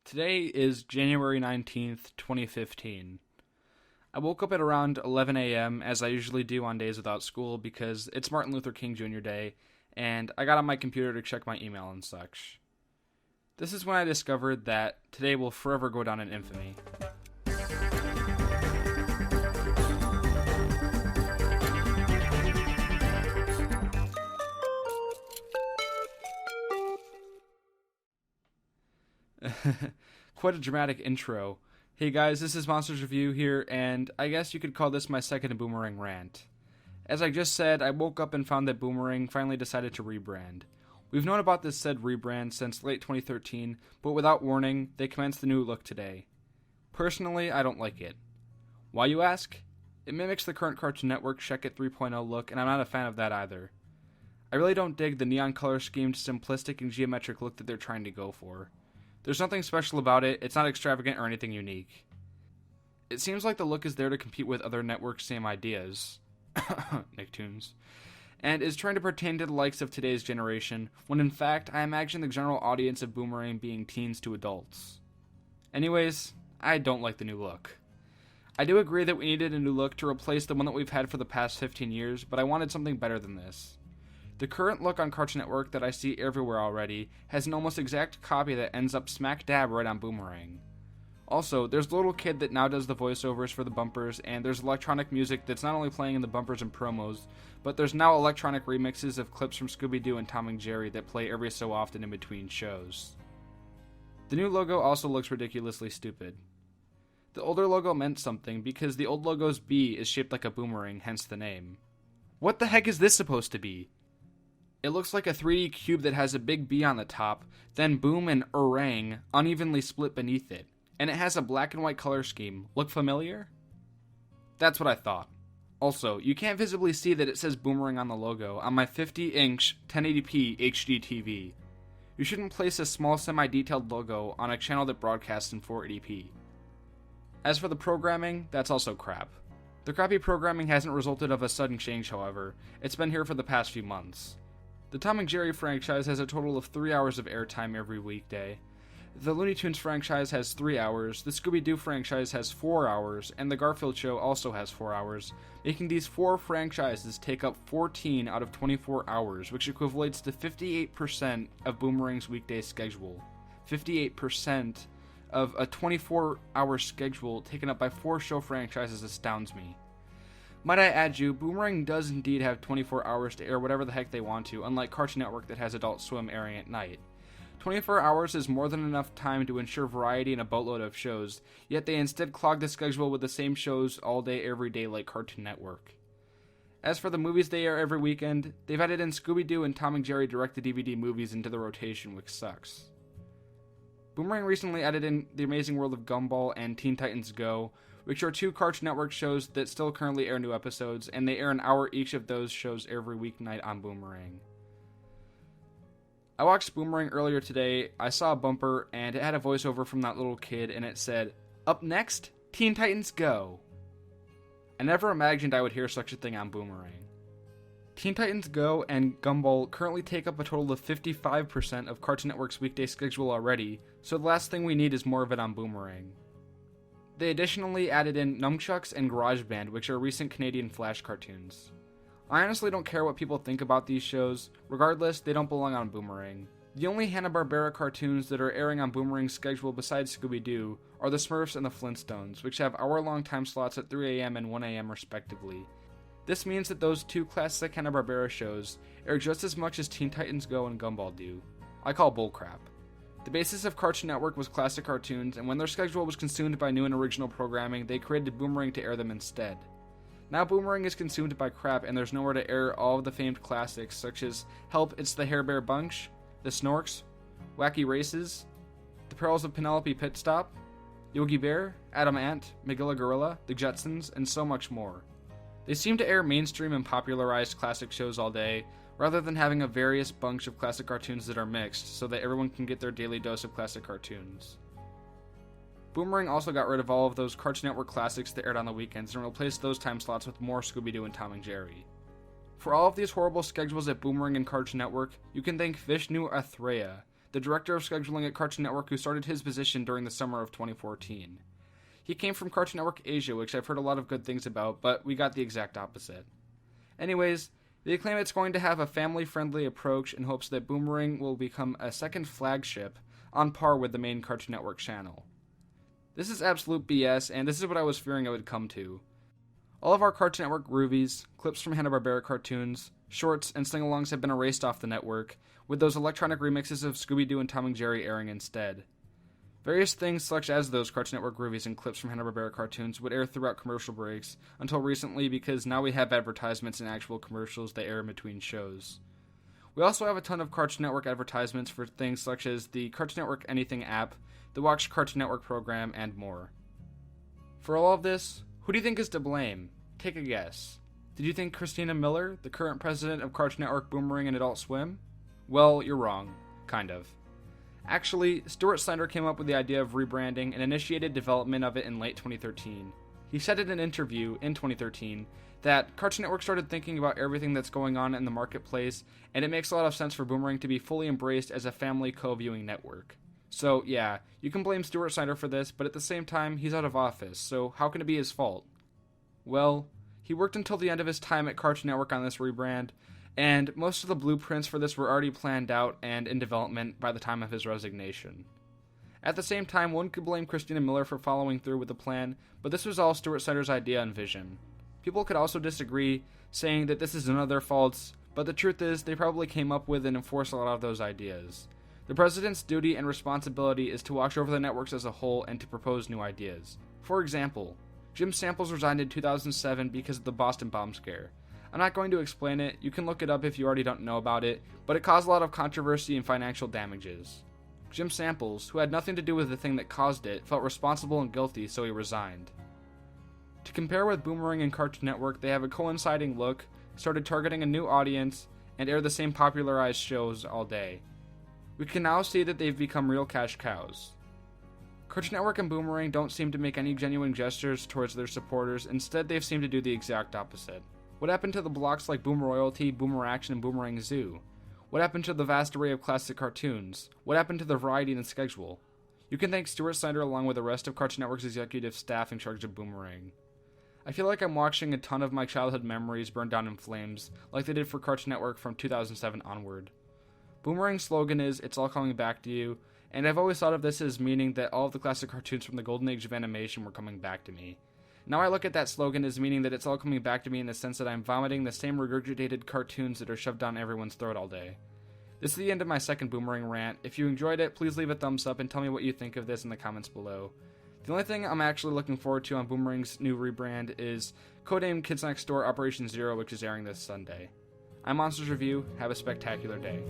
Today is January 19th, 2015. I woke up at around 11 a.m. as I usually do on days without school because it's Martin Luther King Jr. Day, and I got on my computer to check my email and such. This is when I discovered that today will forever go down in infamy. Quite a dramatic intro. Hey guys, this is Monsters Review here, and I guess you could call this my second Boomerang rant. As I just said, I woke up and found that Boomerang finally decided to rebrand. We've known about this said rebrand since late 2013, but without warning, they commenced the new look today. Personally, I don't like it. Why, you ask? It mimics the current Cartoon Network Check It 3.0 look, and I'm not a fan of that either. I really don't dig the neon color schemed, simplistic, and geometric look that they're trying to go for. There's nothing special about it, it's not extravagant or anything unique. It seems like the look is there to compete with other networks' same ideas, Nicktoons, and is trying to pertain to the likes of today's generation, when in fact I imagine the general audience of Boomerang being teens to adults. Anyways, I don't like the new look. I do agree that we needed a new look to replace the one that we've had for the past 15 years, but I wanted something better than this. The current look on Cartoon Network that I see everywhere already has an almost exact copy that ends up smack dab right on Boomerang. Also, there's the little kid that now does the voiceovers for the bumpers, and there's electronic music that's not only playing in the bumpers and promos, but there's now electronic remixes of clips from Scooby-Doo and Tom and Jerry that play every so often in between shows. The new logo also looks ridiculously stupid. The older logo meant something because the old logo's B is shaped like a boomerang, hence the name. What the heck is this supposed to be? It looks like a 3D cube that has a big B on the top, then boom and orang unevenly split beneath it, and it has a black and white color scheme. Look familiar? That's what I thought. Also, you can't visibly see that it says Boomerang on the logo on my 50-inch 1080p HD TV. You shouldn't place a small semi-detailed logo on a channel that broadcasts in 480p. As for the programming, that's also crap. The crappy programming hasn't resulted of a sudden change, however. It's been here for the past few months. The Tom and Jerry franchise has a total of 3 hours of airtime every weekday. The Looney Tunes franchise has 3 hours, the Scooby-Doo franchise has 4 hours, and the Garfield Show also has 4 hours, making these 4 franchises take up 14 out of 24 hours, which equates to 58% of Boomerang's weekday schedule. 58% of a 24-hour schedule taken up by 4 show franchises astounds me. Might I add you, Boomerang does indeed have 24 hours to air whatever the heck they want to, unlike Cartoon Network that has Adult Swim airing at night. 24 hours is more than enough time to ensure variety in a boatload of shows, yet they instead clog the schedule with the same shows all day every day like Cartoon Network. As for the movies they air every weekend, they've added in Scooby-Doo and Tom and Jerry direct-to-DVD movies into the rotation, which sucks. Boomerang recently added in The Amazing World of Gumball and Teen Titans Go, which are 2 Cartoon Network shows that still currently air new episodes, and they air an hour each of those shows every weeknight on Boomerang. I watched Boomerang earlier today. I saw a bumper, and it had a voiceover from that little kid, and it said, "Up next, Teen Titans Go!" I never imagined I would hear such a thing on Boomerang. Teen Titans Go and Gumball currently take up a total of 55% of Cartoon Network's weekday schedule already, so the last thing we need is more of it on Boomerang. They additionally added in Nunchucks and GarageBand, which are recent Canadian Flash cartoons. I honestly don't care what people think about these shows. Regardless, they don't belong on Boomerang. The only hanna-barbera cartoons that are airing on Boomerang's schedule besides Scooby-Doo are the Smurfs and the Flintstones, which have hour-long time slots at 3 a.m. and 1 a.m. respectively. This means that those 2 classic Hanna-Barbera shows air just as much as Teen Titans Go and Gumball do. I call bullcrap. The basis of Cartoon Network was classic cartoons, and when their schedule was consumed by new and original programming, they created Boomerang to air them instead. Now Boomerang is consumed by crap, and there's nowhere to air all of the famed classics, such as Help, It's the Hair Bear Bunch, The Snorks, Wacky Races, The Perils of Penelope Pitstop, Yogi Bear, Adam Ant, Magilla Gorilla, The Jetsons, and so much more. They seem to air mainstream and popularized classic shows all day, rather than having a various bunch of classic cartoons that are mixed, so that everyone can get their daily dose of classic cartoons. Boomerang also got rid of all of those Cartoon Network classics that aired on the weekends and replaced those time slots with more Scooby-Doo and Tom and Jerry. For all of these horrible schedules at Boomerang and Cartoon Network, you can thank Vishnu Athreya, the director of scheduling at Cartoon Network who started his position during the summer of 2014. He came from Cartoon Network Asia, which I've heard a lot of good things about, but we got the exact opposite. Anyways, they claim it's going to have a family-friendly approach in hopes that Boomerang will become a second flagship on par with the main Cartoon Network channel. This is absolute BS, and this is what I was fearing it would come to. All of our Cartoon Network groovies, clips from Hanna-Barbera cartoons, shorts, and sing-alongs have been erased off the network, with those electronic remixes of Scooby-Doo and Tom and Jerry airing instead. Various things such as those Cartoon Network groovies and clips from Hanna-Barbera cartoons would air throughout commercial breaks, until recently because now we have advertisements and actual commercials that air in between shows. We also have a ton of Cartoon Network advertisements for things such as the Cartoon Network Anything app, the Watch Cartoon Network program, and more. For all of this, who do you think is to blame? Take a guess. Did you think Christina Miller, the current president of Cartoon Network, Boomerang, and Adult Swim? Well, you're wrong. Kind of. Actually, Stuart Snyder came up with the idea of rebranding and initiated development of it in late 2013. He said in an interview in 2013 that Cartoon Network started thinking about everything that's going on in the marketplace, and it makes a lot of sense for Boomerang to be fully embraced as a family co-viewing network. So, yeah, you can blame Stuart Snyder for this, but at the same time, he's out of office, so how can it be his fault? Well, he worked until the end of his time at Cartoon Network on this rebrand, and most of the blueprints for this were already planned out and in development by the time of his resignation. At the same time, one could blame Christina Miller for following through with the plan, but this was all Stuart Snyder's idea and vision. People could also disagree, saying that this is none of their faults, but the truth is they probably came up with and enforced a lot of those ideas. The president's duty and responsibility is to watch over the networks as a whole and to propose new ideas. For example, Jim Samples resigned in 2007 because of the Boston bomb scare. I'm not going to explain it, you can look it up if you already don't know about it, but it caused a lot of controversy and financial damages. Jim Samples, who had nothing to do with the thing that caused it, felt responsible and guilty, so he resigned. To compare with Boomerang and Cartoon Network, they have a coinciding look, started targeting a new audience, and air the same popularized shows all day. We can now see that they've become real cash cows. Cartoon Network and Boomerang don't seem to make any genuine gestures towards their supporters, instead they've seemed to do the exact opposite. What happened to the blocks like Boomer Royalty, Boomer Action, and Boomerang Zoo? What happened to the vast array of classic cartoons? What happened to the variety in the schedule? You can thank Stuart Snyder along with the rest of Cartoon Network's executive staff in charge of Boomerang. I feel like I'm watching a ton of my childhood memories burn down in flames, like they did for Cartoon Network from 2007 onward. Boomerang's slogan is, "It's all coming back to you," and I've always thought of this as meaning that all of the classic cartoons from the golden age of animation were coming back to me. Now I look at that slogan as meaning that it's all coming back to me in the sense that I'm vomiting the same regurgitated cartoons that are shoved down everyone's throat all day. This is the end of my second Boomerang rant. If you enjoyed it, please leave a thumbs up and tell me what you think of this in the comments below. The only thing I'm actually looking forward to on Boomerang's new rebrand is codenamed Kids Next Door Operation Zero, which is airing this Sunday. I'm Monsters Review. Have a spectacular day.